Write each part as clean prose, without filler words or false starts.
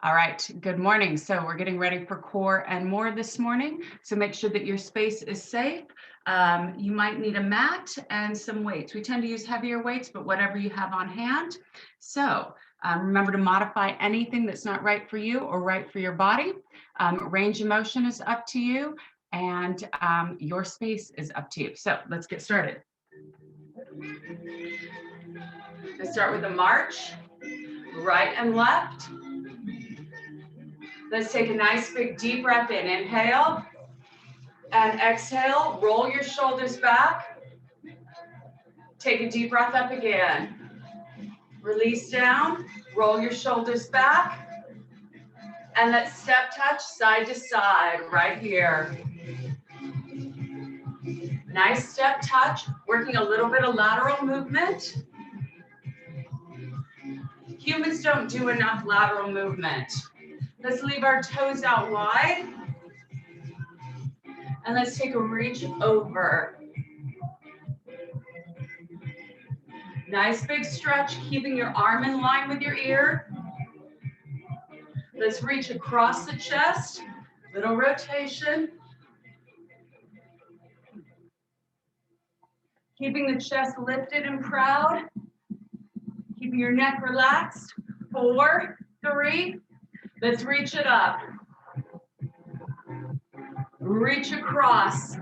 All right, good morning. So we're getting ready for core and more this morning. So make sure that your space is safe. You might need a mat and some weights. We tend to use heavier weights, but whatever you have on hand. So remember to modify anything that's not right for you or right for your body. Range of motion is up to you, and your space is up to you. So let's get started. Let's start with a march, right and left. Let's take a nice big deep breath in. Inhale and exhale. Roll your shoulders back. Take a deep breath up again. Release down. Roll your shoulders back. And let's step touch side to side right here. Nice step touch. Working a little bit of lateral movement. Humans don't do enough lateral movement. Let's leave our toes out wide. And let's take a reach over. Nice big stretch, keeping your arm in line with your ear. Let's reach across the chest. Little rotation. Keeping the chest lifted and proud. Keeping your neck relaxed. 4, 3. Let's reach it up. Reach across.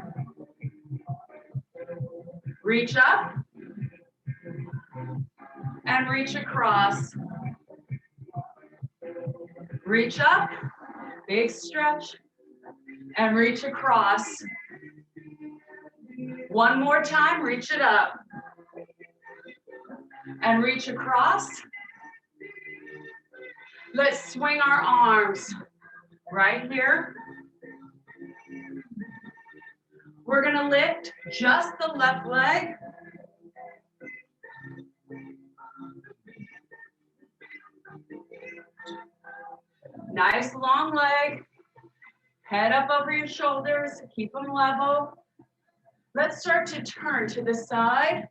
Reach up. And reach across. Reach up. Big stretch. And reach across. One more time. Reach it up. And reach across. Let's swing our arms right here. We're going to lift just the left leg. Nice long leg. Head up over your shoulders. Keep them level. Let's start to turn to the side.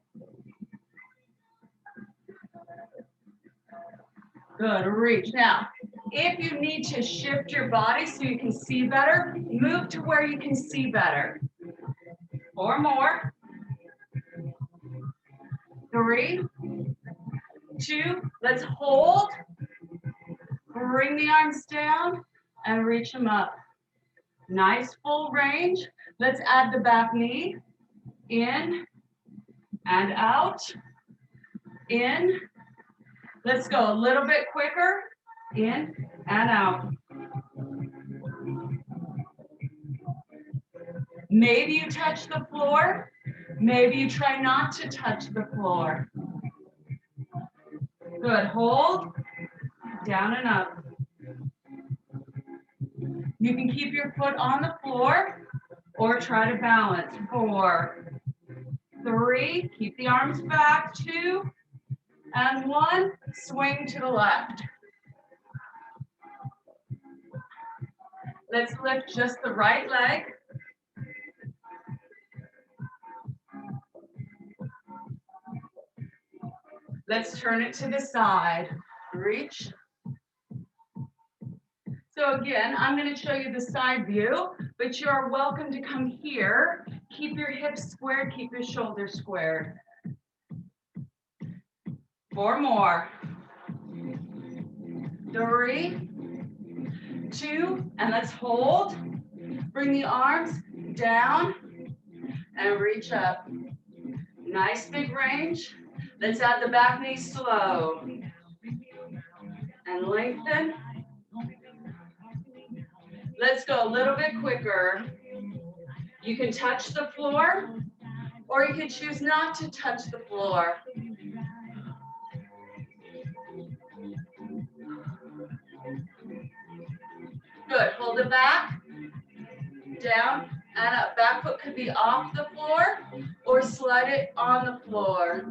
Good, reach. Now, if you need to shift your body so you can see better, move to where you can see better. 4 more. 3, 2, let's hold. Bring the arms down and reach them up. Nice full range. Let's add the back knee. In and out. In. Let's go a little bit quicker. In and out. Maybe you touch the floor. Maybe you try not to touch the floor. Good. Hold. Down and up. You can keep your foot on the floor or try to balance. 4, 3. Keep the arms back. 2 and 1. Swing to the left. Let's lift just the right leg. Let's turn it to the side. Reach. So again, I'm going to show you the side view, but you are welcome to come here. Keep your hips squared, keep your shoulders squared. 4 more. 3, 2, and let's hold. Bring the arms down and reach up. Nice big range. Let's add the back knee slow. And lengthen. Let's go a little bit quicker. You can touch the floor, or you can choose not to touch the floor. Good, hold it back, down and up. Back foot could be off the floor, or slide it on the floor.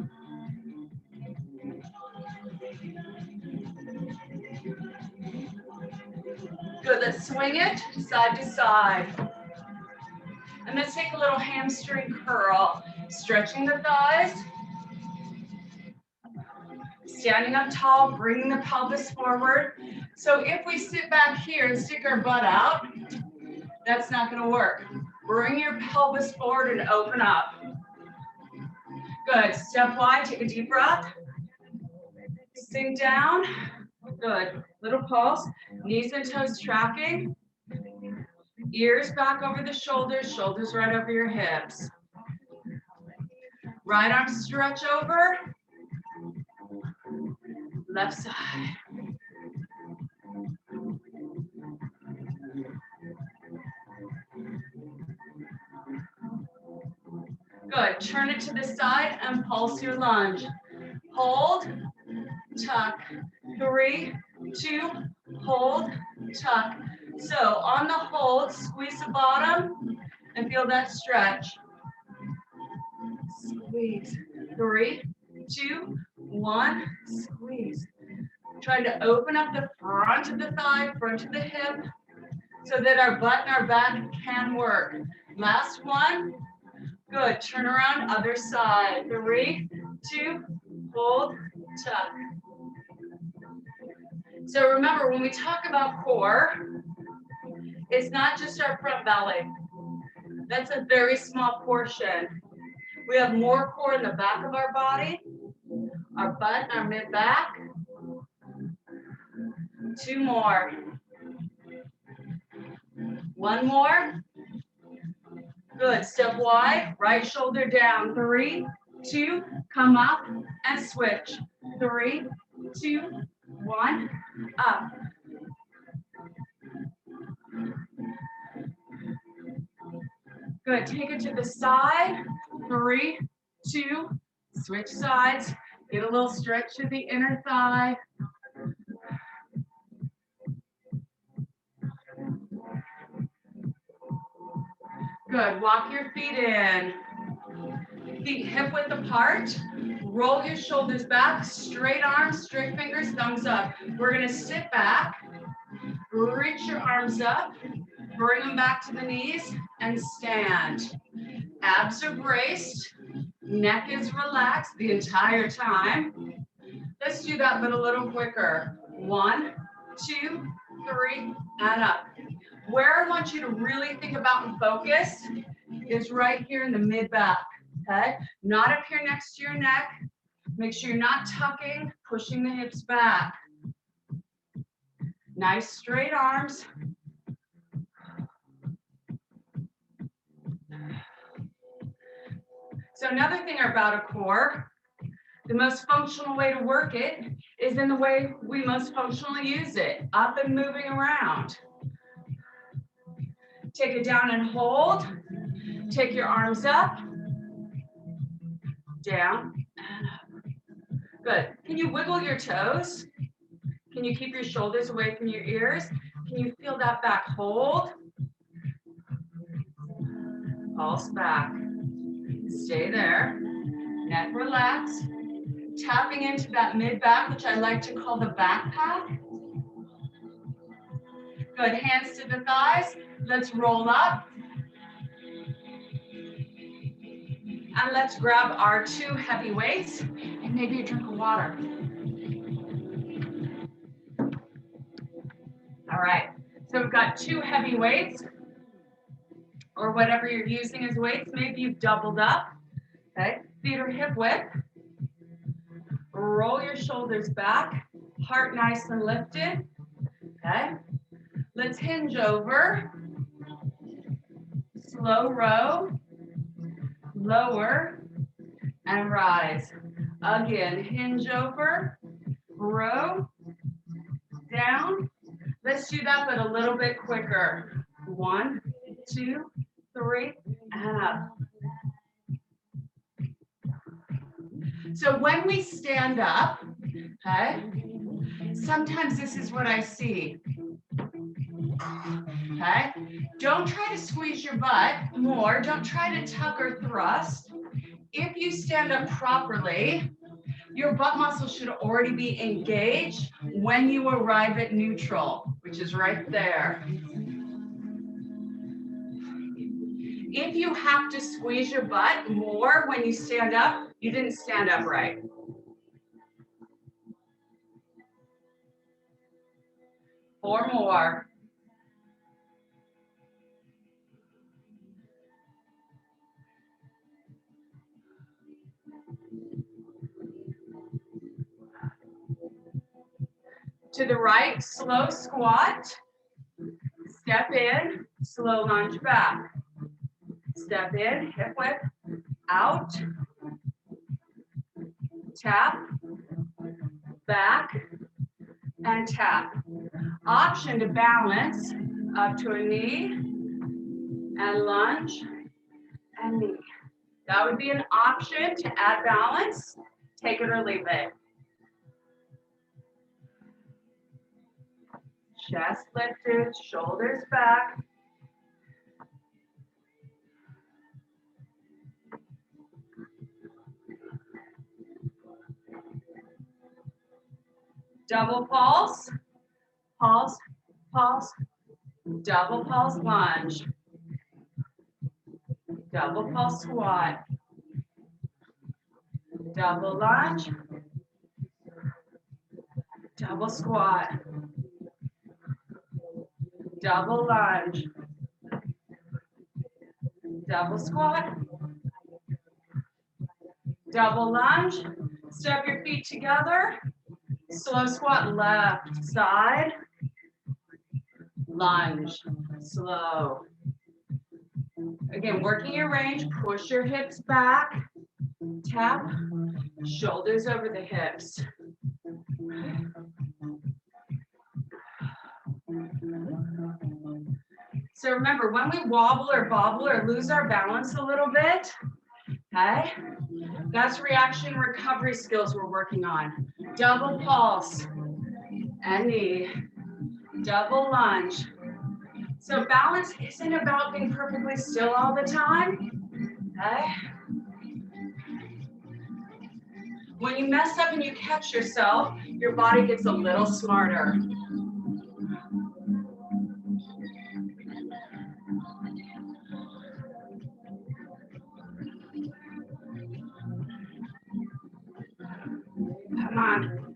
Good, let's swing it side to side. And let's take a little hamstring curl, stretching the thighs. Standing up tall, bringing the pelvis forward. So if we sit back here and stick our butt out, that's not going to work. Bring your pelvis forward and open up. Good. Step wide, take a deep breath. Sink down. Good. Little pulse. Knees and toes tracking. Ears back over the shoulders, shoulders right over your hips. Right arm stretch over. Left side. Good. Turn it to the side and pulse your lunge. Hold, tuck. 3, 2, hold, tuck. So on the hold, squeeze the bottom and feel that stretch. Squeeze. 3, 2, 1, squeeze. Try to open up the front of the thigh, front of the hip, so that our butt and our back can work. Last one. Good. Turn around, other side. 3, 2, hold, tuck. So remember, when we talk about core, it's not just our front belly. That's a very small portion. We have more core in the back of our body, our butt and our mid-back. 2 more. 1 more. Good. Step wide, right shoulder down. 3, 2, come up and switch. 3, 2, 1, up. Good. Take it to the side. 3, 2, switch sides. Get a little stretch to the inner thigh. Good. Walk your feet in. Feet hip width apart. Roll your shoulders back. Straight arms, straight fingers, thumbs up. We're going to sit back. Reach your arms up. Bring them back to the knees and stand. Abs are braced. Neck is relaxed the entire time. Let's do that, but a little quicker. 1, 2, 3, and up. Where I want you to really think about and focus is right here in the mid-back, okay? Not up here next to your neck. Make sure you're not tucking, pushing the hips back. Nice straight arms. So another thing about a core, the most functional way to work it is in the way we most functionally use it, up and moving around. Take it down and hold. Take your arms up, down, and up. Good. Can you wiggle your toes? Can you keep your shoulders away from your ears? Can you feel that back? Hold. Pulse back. Stay there. Neck relaxed. Tapping into that mid-back, which I like to call the backpack. Good. Hands to the thighs. Let's roll up. And let's grab our 2 heavy weights and maybe a drink of water. All right. So we've got 2 heavy weights, or whatever you're using as weights. Maybe you've doubled up. Okay. Feet are hip width. Roll your shoulders back. Heart nice and lifted. Okay. Let's hinge over. Slow row. Lower and rise. Again, hinge over. Row. Down. Let's do that, but a little bit quicker. 1, 2, 3, and up. So when we stand up, okay, sometimes this is what I see. Okay, don't try to squeeze your butt more. Don't try to tuck or thrust. If you stand up properly, your butt muscle should already be engaged when you arrive at neutral, which is right there. If you have to squeeze your butt more when you stand up, you didn't stand up right. 4 more. To the right, slow squat. Step in, slow lunge back. Step in, hip width, out. Tap, back, and tap. Option to balance up to a knee, and lunge, and knee. That would be an option to add balance. Take it or leave it. Chest lifted, shoulders back. Double pulse, pulse, pulse, double pulse lunge. Double pulse squat. Double lunge. Double squat. Double lunge. Double squat. Double lunge. Step your feet together. Slow squat left side. Lunge. Slow. Again, working your range. Push your hips back. Tap. Shoulders over the hips. So remember, when we wobble or bobble or lose our balance a little bit, okay, that's reaction recovery skills we're working on. Double pulse and knee, double lunge. So balance isn't about being perfectly still all the time, okay? When you mess up and you catch yourself, your body gets a little smarter. Come on.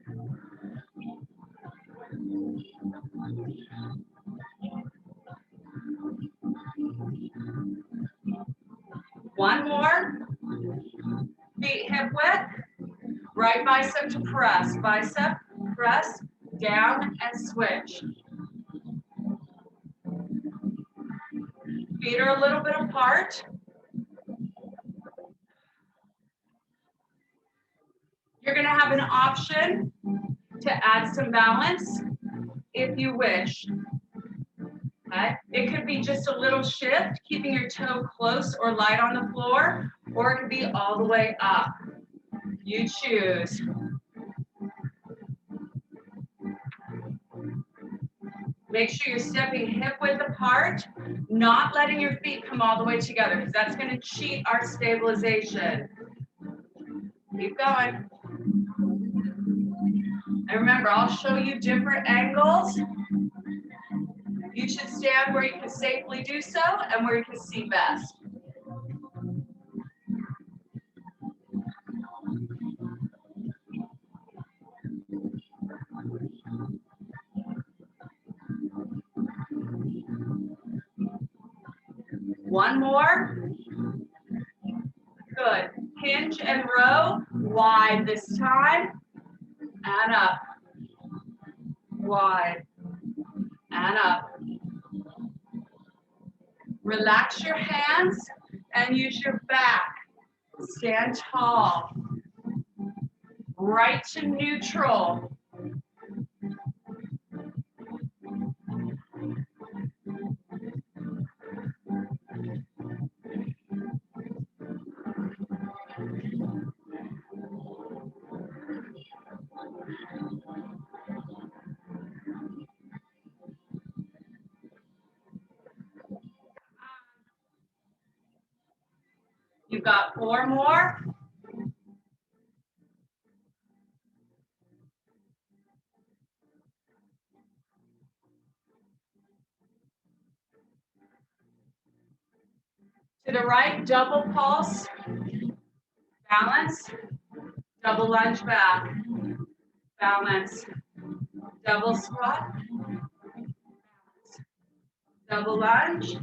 One more. Feet hip width. Right bicep to press. Bicep, press, down, and switch. Feet are a little bit apart. You're going to have an option to add some balance if you wish. Okay? It could be just a little shift, keeping your toe close or light on the floor, or it could be all the way up. You choose. Make sure you're stepping hip width apart, not letting your feet come all the way together, because that's going to cheat our stabilization. Keep going. And remember, I'll show you different angles. You should stand where you can safely do so and where you can see best. One more. Good. Hinge and row, wide this time. And up. Wide. And up. Relax your hands and use your back. Stand tall. Right to neutral. You've got 4 more. To the right, double pulse, balance, double lunge back, balance, double squat, Double lunge.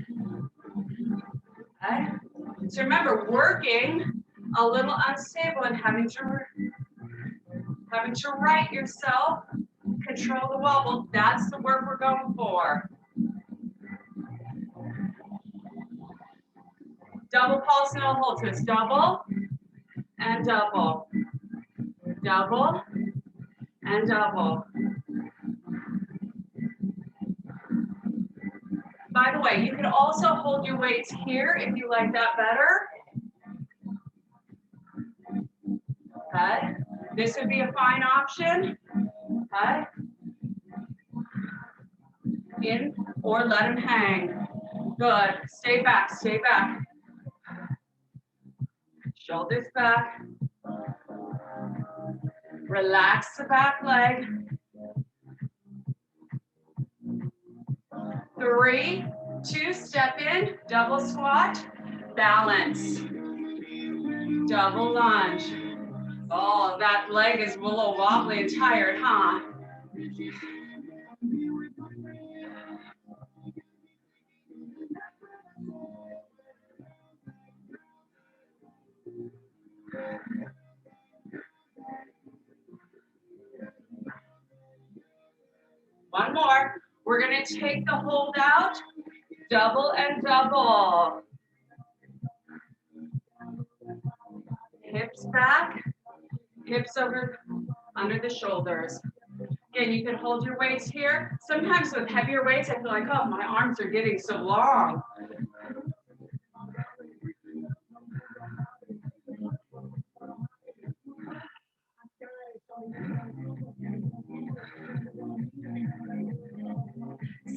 Okay. So remember, working a little unstable and having to right yourself, control the wobble. That's the work we're going for. Double pulse no hold twist. Double and double. Double and double. By the way, you can also hold your weights here if you like that better. Okay. This would be a fine option. Okay. In or let them hang. Good. Stay back, stay back. Shoulders back. Relax the back leg. 3, 2, step in, double squat, balance. Double lunge. Oh, that leg is a little wobbly and tired, huh? One more. We're going to take the hold out, double and double. Hips back, hips over under the shoulders. Again, you can hold your weights here. Sometimes with heavier weights, I feel like, oh, my arms are getting so long.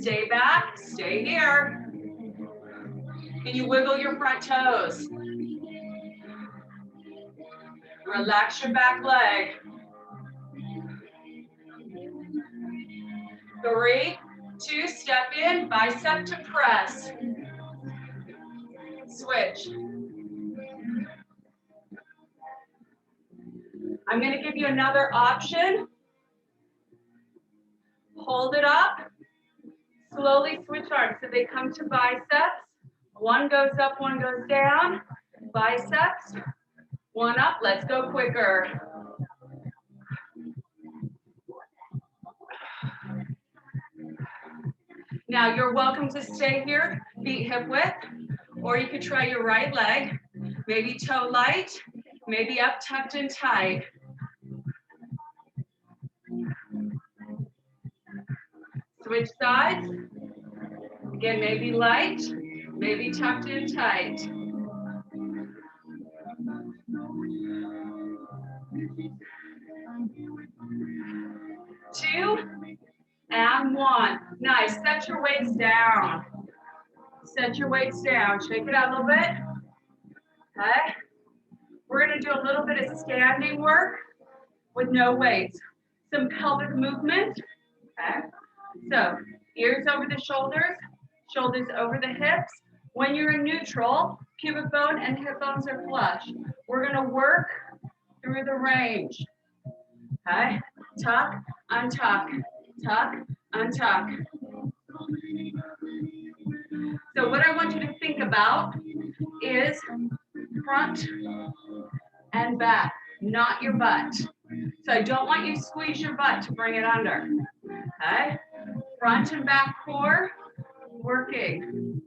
Stay back, stay here. Can you wiggle your front toes? Relax your back leg. 3, 2, step in, bicep to press. Switch. I'm going to give you another option. Hold it up. Slowly switch arms so they come to biceps. One goes up, one goes down. Biceps. One up. Let's go quicker. Now you're welcome to stay here, feet hip width, or you could try your right leg, maybe toe light, maybe up tucked and tight. Switch sides. Again, maybe light, maybe tucked in tight. 2 and 1. Nice. Set your weights down. Set your weights down. Shake it out a little bit. Okay. We're going to do a little bit of standing work with no weights. Some pelvic movement. Okay. So ears over the shoulders, shoulders over the hips. When you're in neutral, pubic bone and hip bones are flush. We're going to work through the range. Okay. Tuck, untuck, tuck, untuck. So what I want you to think about is front and back, not your butt. So I don't want you to squeeze your butt to bring it under. Okay? Front and back core, working.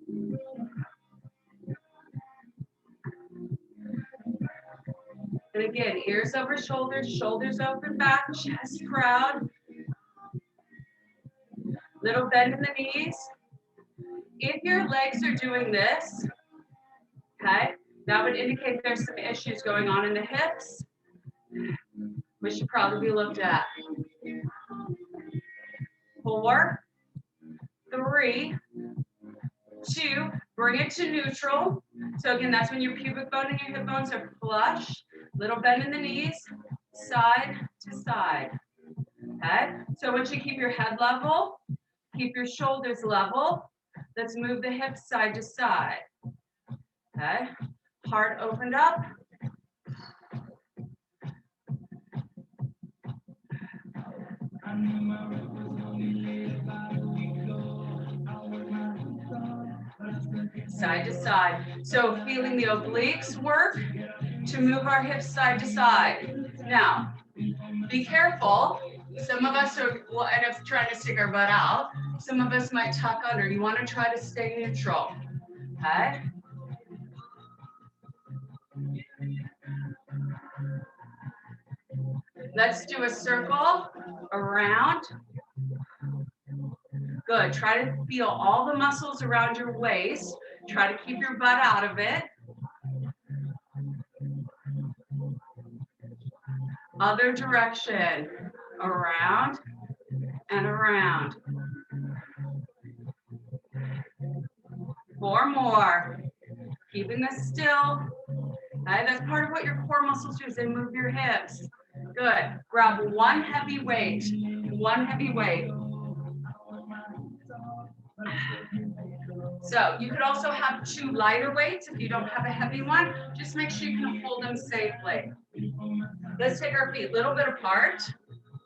And again, ears over shoulders, shoulders open back, chest proud. Little bend in the knees. If your legs are doing this, okay, that would indicate there's some issues going on in the hips, which should probably be looked at. 4, 3, 2, bring it to neutral. So again, that's when your pubic bone and your hip bones are flush. Little bend in the knees, side to side. Okay, so once you keep your head level, keep your shoulders level. Let's move the hips side to side. Okay, heart opened up. side to side. So feeling the obliques work to move our hips side to side. Now, be careful. Some of us will end up trying to stick our butt out. Some of us might tuck under. You want to try to stay neutral, okay? Let's do a circle around. Good. Try to feel all the muscles around your waist. Try to keep your butt out of it. Other direction. Around and around. 4 more. Keeping this still. Okay, that's part of what your core muscles do is they move your hips. Good. Grab one heavy weight. One heavy weight. So you could also have 2 lighter weights if you don't have a heavy one. Just make sure you can hold them safely. Let's take our feet a little bit apart.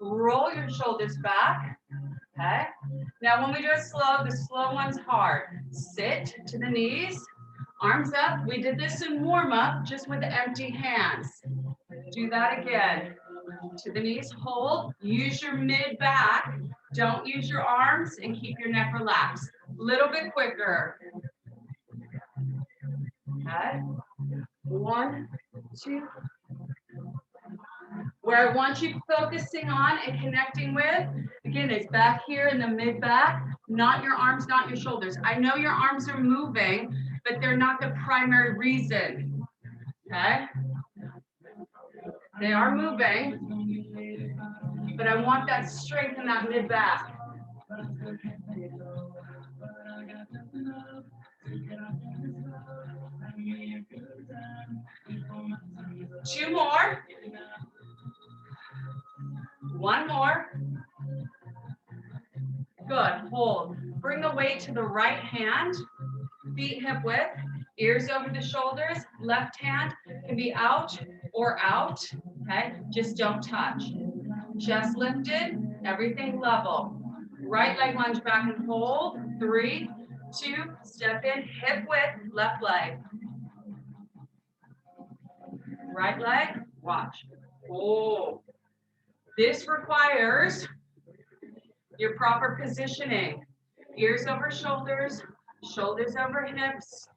Roll your shoulders back. Okay. Now when we do it slow, the slow one's hard. Sit to the knees, arms up. We did this in warm up just with empty hands. Do that again. To the knees, hold. Use your mid back. Don't use your arms and keep your neck relaxed. Little bit quicker. Okay. 1, 2. Where I want you focusing on and connecting with, again, is back here in the mid back, not your arms, not your shoulders. I know your arms are moving, but they're not the primary reason. Okay? They are moving, but I want that strength in that mid back. Two more. 1 more. Good. Hold. Bring the weight to the right hand. Feet hip width. Ears over the shoulders. Left hand can be out or out. Okay. Just don't touch. Chest lifted. Everything level. Right leg lunge back and hold. 3, 2. Step in. Hip width. Left leg. Right leg. Watch. Oh. This requires your proper positioning. Ears over shoulders, shoulders over hips.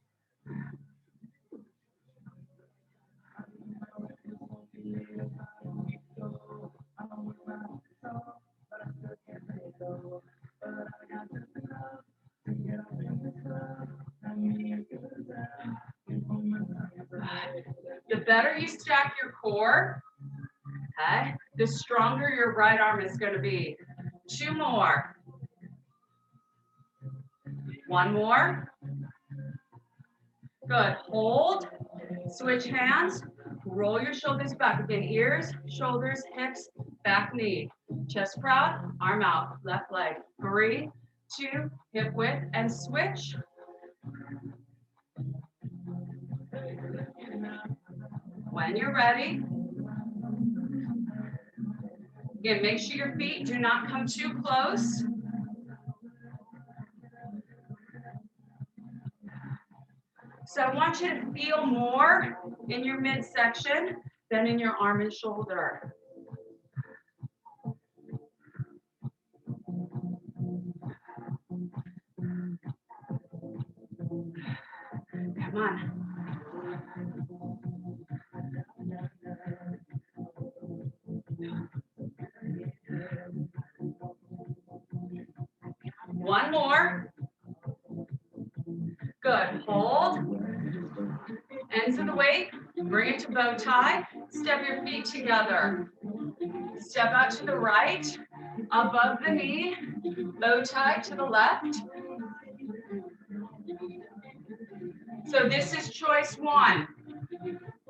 The better you stack your core, okay, the stronger your right arm is going to be. 2 more. 1 more. Good. Hold. Switch hands. Roll your shoulders back. Again, ears, shoulders, hips, back knee. Chest proud, arm out, left leg. 3, 2, hip width, and switch. When you're ready. Again, make sure your feet do not come too close. So I want you to feel more in your midsection than in your arm and shoulder. Come on. One more. Good. Hold. Ends of the weight. Bring it to bow tie. Step your feet together. Step out to the right. Above the knee. Bow tie to the left. So this is choice 1.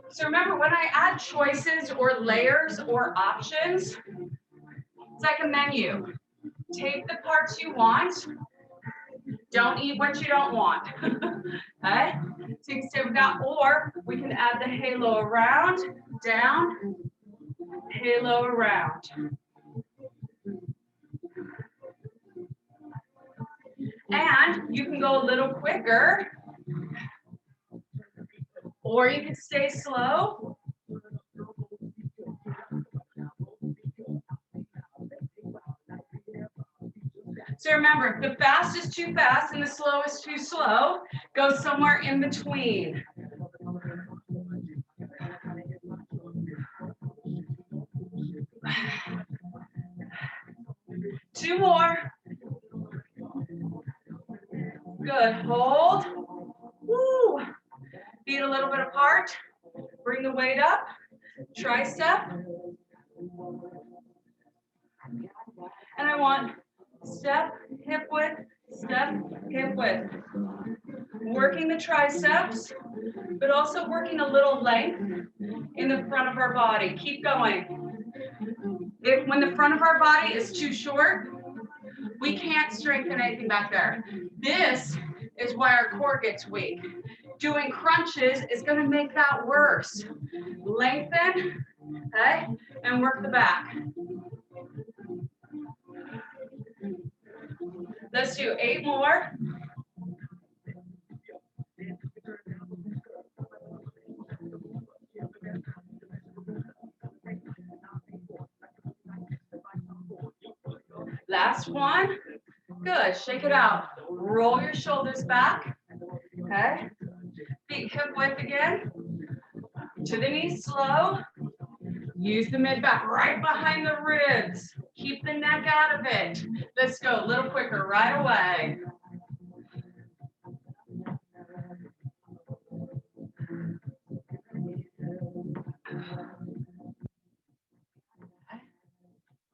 So remember, when I add choices or layers or options, it's like a menu. Take the parts you want. Don't eat what you don't want. Okay? So you can stay with that, or we can add the halo around, down, halo around. And you can go a little quicker. or you can stay slow. So remember, if the fast is too fast and the slow is too slow, go somewhere in between. Two more. Good, hold. Woo. Feet a little bit apart. Bring the weight up. Tricep. And I want step, hip width, step, hip width. Working the triceps, but also working a little length in the front of our body. Keep going. When the front of our body is too short, we can't strengthen anything back there. This is why our core gets weak. Doing crunches is going to make that worse. Lengthen, okay, and work the back. Let's do 8 more. Last one. Good. Shake it out. Roll your shoulders back. Okay. Feet hip width again. To the knees slow. Use the mid back right behind the ribs. Keep the neck out of it. Let's go a little quicker right away.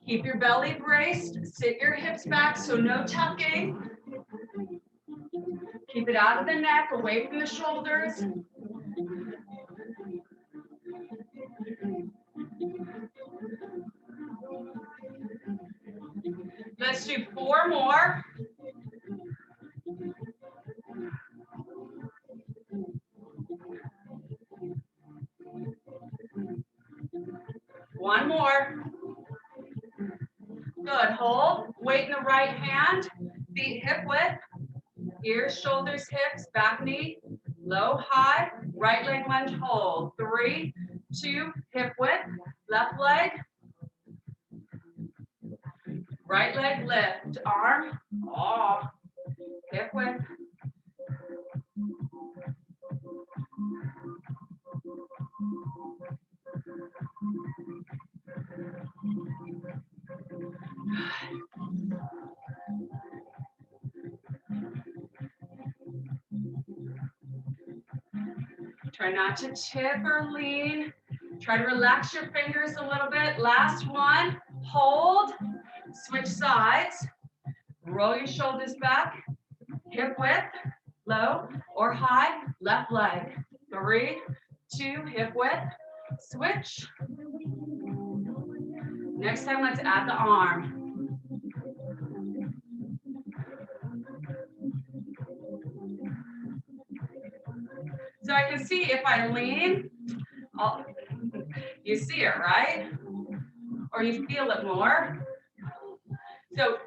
Keep your belly braced. Sit your hips back, so no tucking. Keep it out of the neck, away from the shoulders. Let's do 4 more. One more. Good, hold. Weight in the right hand, feet hip width, ears, shoulders, hips, back knee, low, high, right leg lunge, hold. 3, 2, hip width, left leg, right leg lift, arm, off, hip width. Try not to tip or lean. Try to relax your fingers a little bit. Last one, hold, switch sides, roll your shoulders back, hip width, low or high, left leg. 3, 2, hip width, switch. Next time, let's add the arm. So I can see if I lean, you see it, right? Or you feel it more. So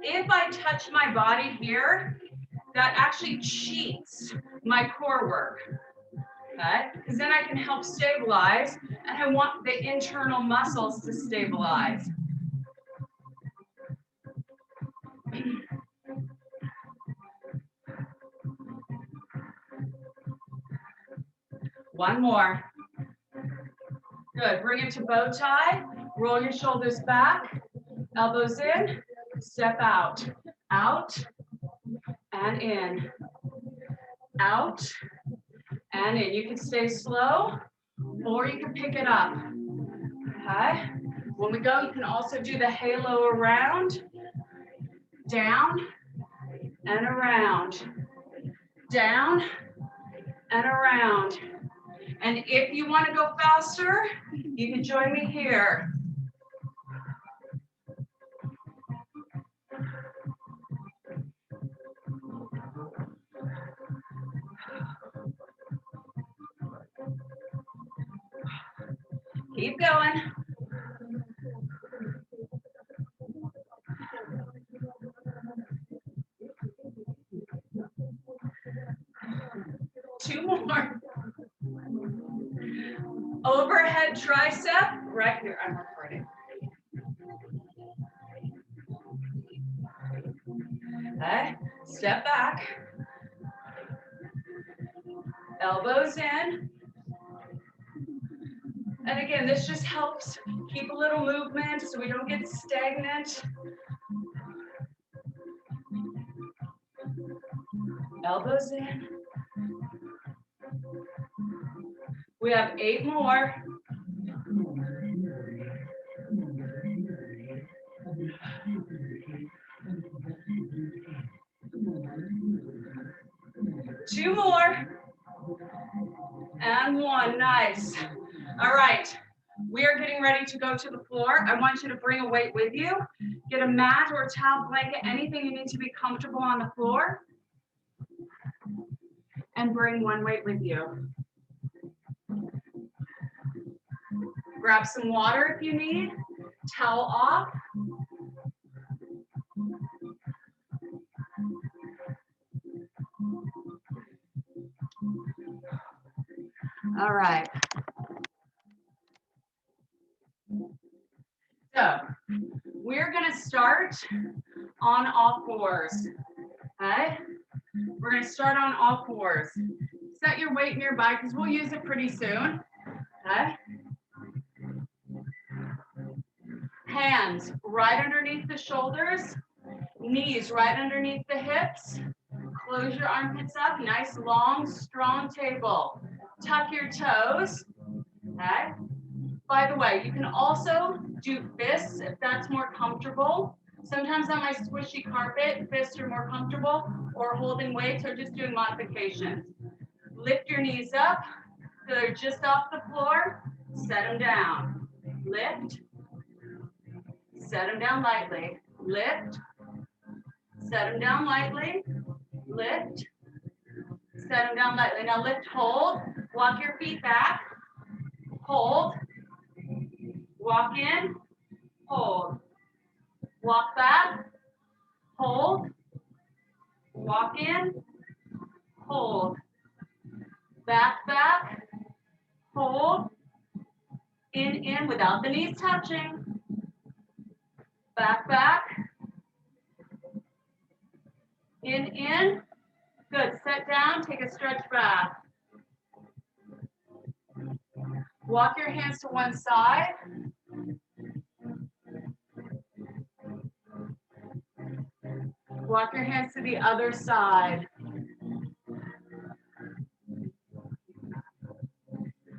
if I touch my body here, that actually cheats my core work, okay? Because then I can help stabilize, and I want the internal muscles to stabilize. One more. Good, bring it to bow tie, roll your shoulders back, elbows in, step out, out, and in, out, and in. You can stay slow, or you can pick it up, okay? When we go, you can also do the halo around, down, and around, down, and around. And if you want to go faster, you can join me here. Keep going. Two more. Overhead tricep, right here, I'm recording. Okay, step back. Elbows in. And again, this just helps keep a little movement so we don't get stagnant. Elbows in. We have 8 more. Two more. And 1, nice. All right, we are getting ready to go to the floor. I want you to bring a weight with you. Get a mat or a towel blanket, anything you need to be comfortable on the floor. And bring 1 weight with you. Grab some water if you need. Towel off. All right. So we're going to start on all fours. Okay? We're going to start on all fours. Set your weight nearby because we'll use it pretty soon. Okay? Hands right underneath the shoulders, knees right underneath the hips. Close your armpits up, nice long, strong table. Tuck your toes. Okay? By the way, you can also do fists if that's more comfortable. Sometimes on my squishy carpet, fists are more comfortable, or holding weights, or just doing modifications. Lift your knees up, so they're just off the floor. Set them down. Lift. Set them down lightly. Lift. Set them down lightly. Lift. Set them down lightly. Now lift, hold. Walk your feet back. Hold. Walk in. Hold. Walk back. Hold. Walk in. Hold. Back, back. Hold. In, without the knees touching. Back, back. In. Good. Set down. Take a stretch back. Walk your hands to one side. Walk your hands to the other side.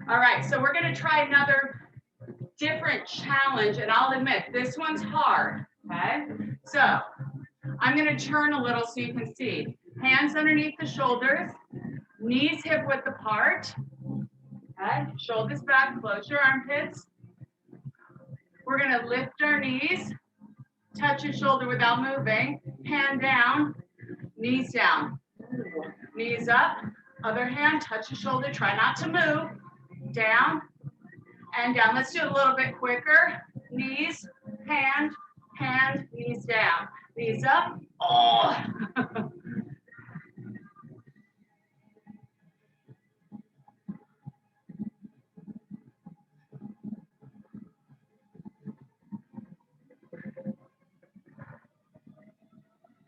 All right, so we're going to try another different challenge, and I'll admit this one's hard, okay? So I'm going to turn a little so you can see. Hands underneath the shoulders, knees hip width apart, okay? Shoulders back, close your armpits. We're going to lift our knees, touch your shoulder without moving, hand down, knees down, knees up, other hand, touch your shoulder, try not to move, down and down. Let's do it a little bit quicker. Knees, hand, knees down, knees up. Oh.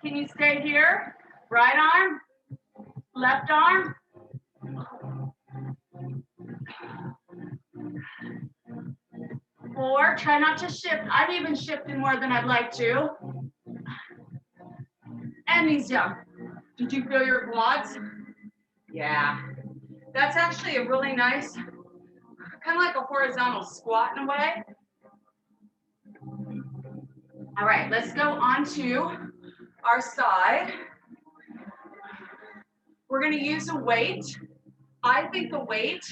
Can you stay here? Right arm, left arm. 4, try not to shift. I've even shifted more than I'd like to. And knees down. Did you feel your quads? Yeah. That's actually a really nice, kind of like a horizontal squat in a way. All right, let's go on to our side. We're going to use a weight. I think the weight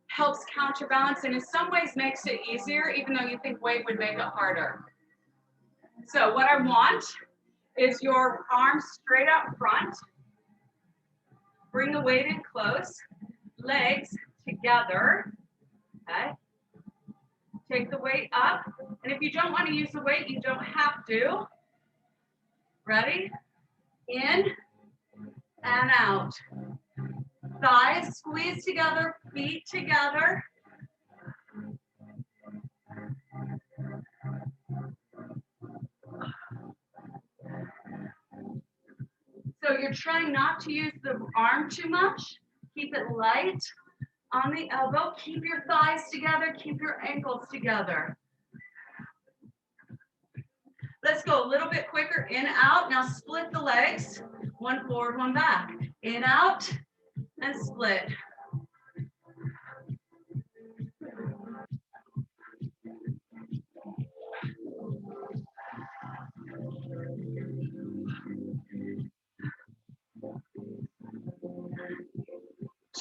helps counterbalance and in some ways makes it easier, even though you think weight would make it harder. So what I want is your arms straight out front. Bring the weight in close, legs together, okay? Take the weight up, and if you don't want to use the weight, you don't have to. Ready? In and out. Thighs squeeze together, feet together. So you're trying not to use the arm too much. Keep it light on the elbow. Keep your thighs together. Keep your ankles together. Let's go a little bit quicker. In, out. Now split the legs. One forward, one back. In, out, and split.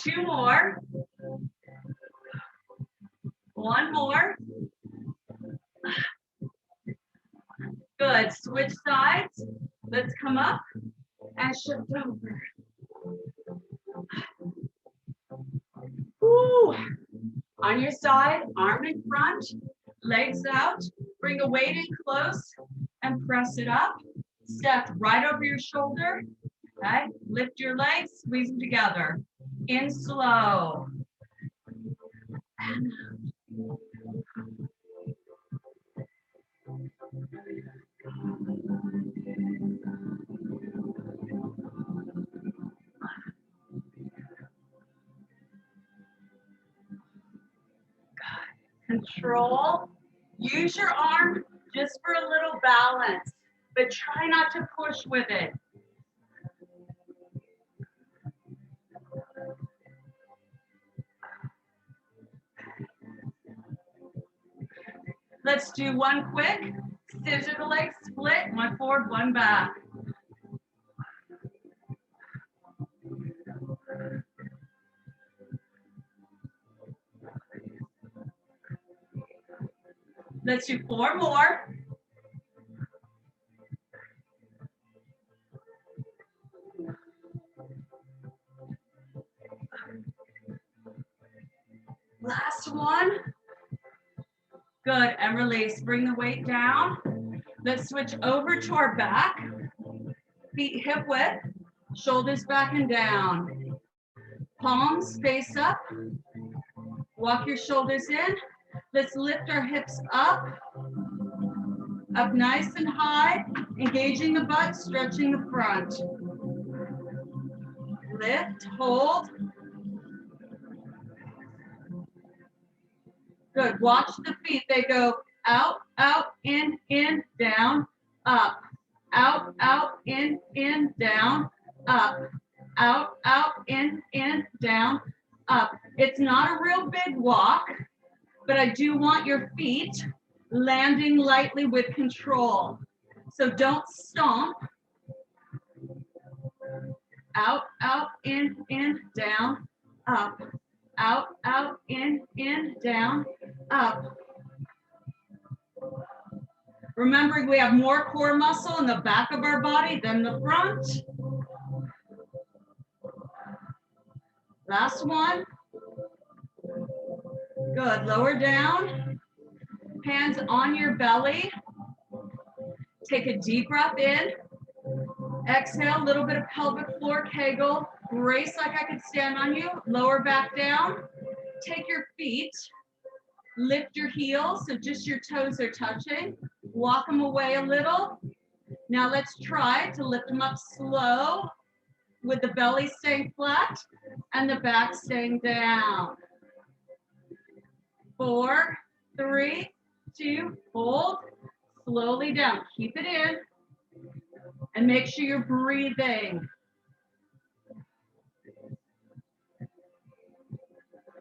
Two more. One more. Good. Switch sides. Let's come up and shift over. Woo. On your side, arm in front, legs out. Bring the weight in close and press it up. Step right over your shoulder. Okay. Lift your legs, squeeze them together. In slow. And control. Use your arm just for a little balance, but try not to push with it. Let's do one quick. Scissor the legs, split, one forward, one back. Let's do four more. Last one. Good, and release. Bring the weight down. Let's switch over to our back. Feet hip width, shoulders back and down. Palms face up. Walk your shoulders in. Let's lift our hips up nice and high, engaging the butt, stretching the front. Lift, hold. Good, watch the feet. They go out, out, in, down, up. Out, out, in, down, up. Out, out, in, down, up. It's not a real big walk, but I do want your feet landing lightly with control. So don't stomp. Out, out, in, down, up. Out, out, in, down, up. Remembering we have more core muscle in the back of our body than the front. Last one. Good, lower down. Hands on your belly. Take a deep breath in. Exhale, a little bit of pelvic floor kegel. Brace like I could stand on you. Lower back down. Take your feet. Lift your heels so just your toes are touching. Walk them away a little. Now let's try to lift them up slow with the belly staying flat and the back staying down. 4, 3, 2, hold. Slowly down. Keep it in. And make sure you're breathing.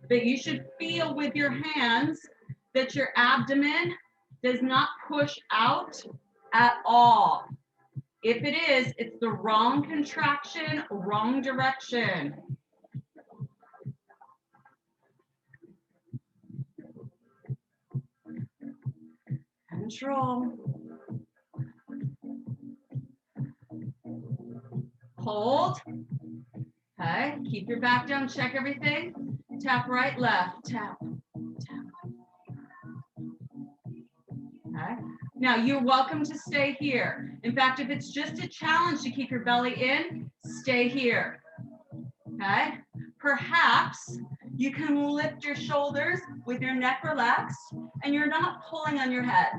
But you should feel with your hands that your abdomen does not push out at all. If it is, it's the wrong contraction, wrong direction. Control. Hold. Okay, keep your back down, check everything. Tap right, left, tap, tap. Okay, now you're welcome to stay here. In fact, if it's just a challenge to keep your belly in, stay here. Okay, perhaps you can lift your shoulders with your neck relaxed and you're not pulling on your head.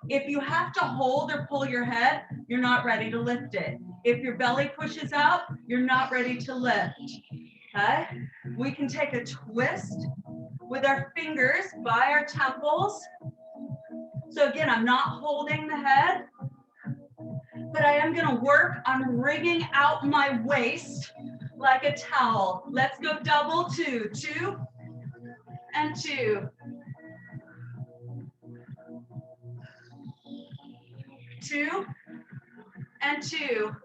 If you have to hold or pull your head, you're not ready to lift it. If your belly pushes out, you're not ready to lift. Okay? We can take a twist with our fingers by our temples. So again, I'm not holding the head, but I am gonna work on wringing out my waist like a towel. Let's go double two, 2 and 2. 2 and 2.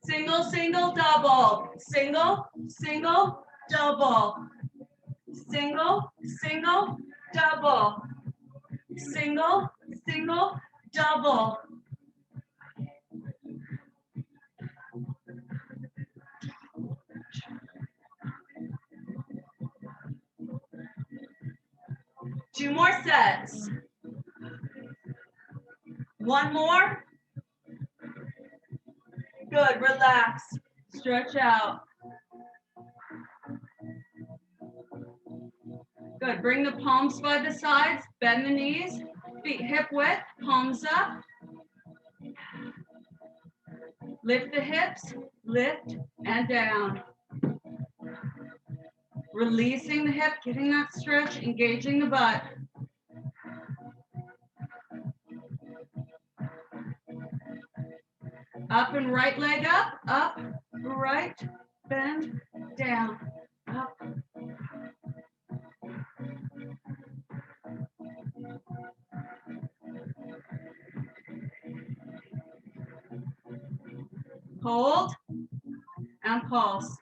Single, single, double. Single, single, double. Single, single, double. Single, single, double. Two more sets. One more. Good, relax. Stretch out. Good, bring the palms by the sides, bend the knees, feet hip width, palms up. Lift the hips, lift and down. Releasing the hip, getting that stretch, engaging the butt. Up and right leg up, right, bend, down, up. Hold and pulse.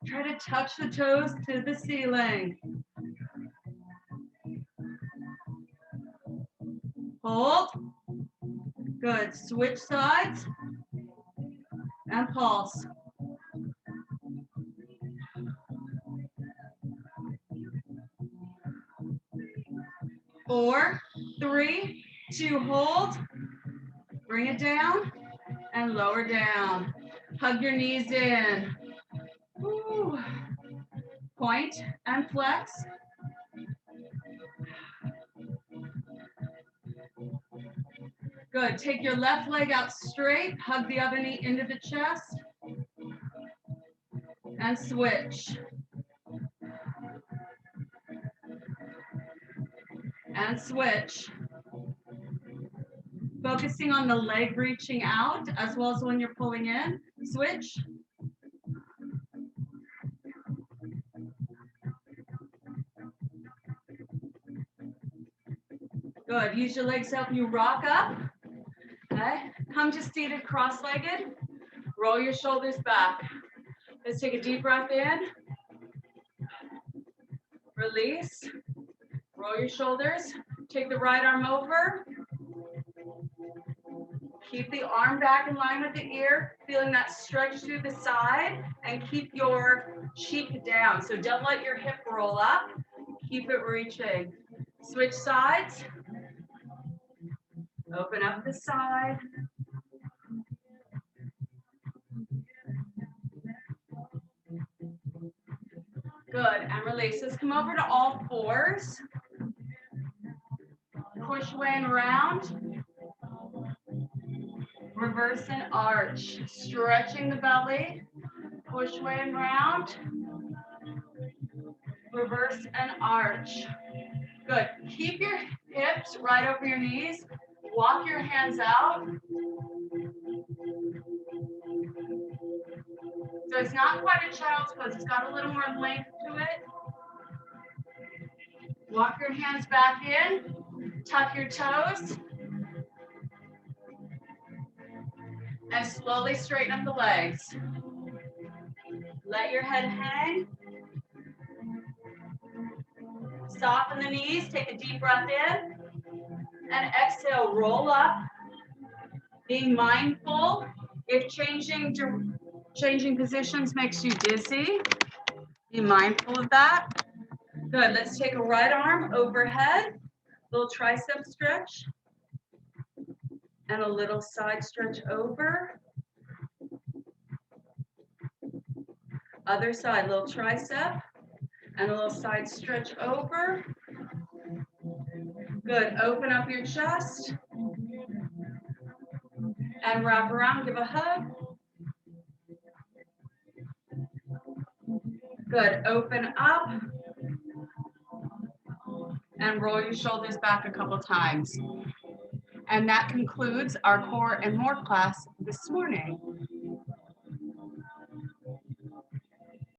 Try to touch the toes to the ceiling. Hold. Good. Switch sides and pulse. Four, three, two, hold. Bring it down and lower down. Hug your knees in. Woo. Point and flex. Good. Take your left leg out straight. Hug the other knee into the chest. And switch. And switch. Focusing on the leg reaching out as well as when you're pulling in. Switch. Good. Use your legs to help you rock up. Okay. Come to seated cross-legged. Roll your shoulders back. Let's take a deep breath in. Release. Roll your shoulders. Take the right arm over. Keep the arm back in line with the ear, feeling that stretch through the side, and keep your cheek down. So don't let your hip roll up. Keep it reaching. Switch sides. Open up the side. Good, and release. Let's come over to all fours. Push way and round. Reverse and arch. Stretching the belly. Push way and round. Reverse and arch. Good. Keep your hips right over your knees. Walk your hands out. So it's not quite a child's pose. It's got a little more length to it. Walk your hands back in. Tuck your toes. And slowly straighten up the legs. Let your head hang. Soften the knees. Take a deep breath in. And exhale, roll up. Being mindful. If changing positions makes you dizzy, be mindful of that. Good. Let's take a right arm overhead. Little tricep stretch. And a little side stretch over. Other side, little tricep. And a little side stretch over. Good, open up your chest. And wrap around, give a hug. Good, open up. And roll your shoulders back a couple times. And that concludes our core and more class this morning.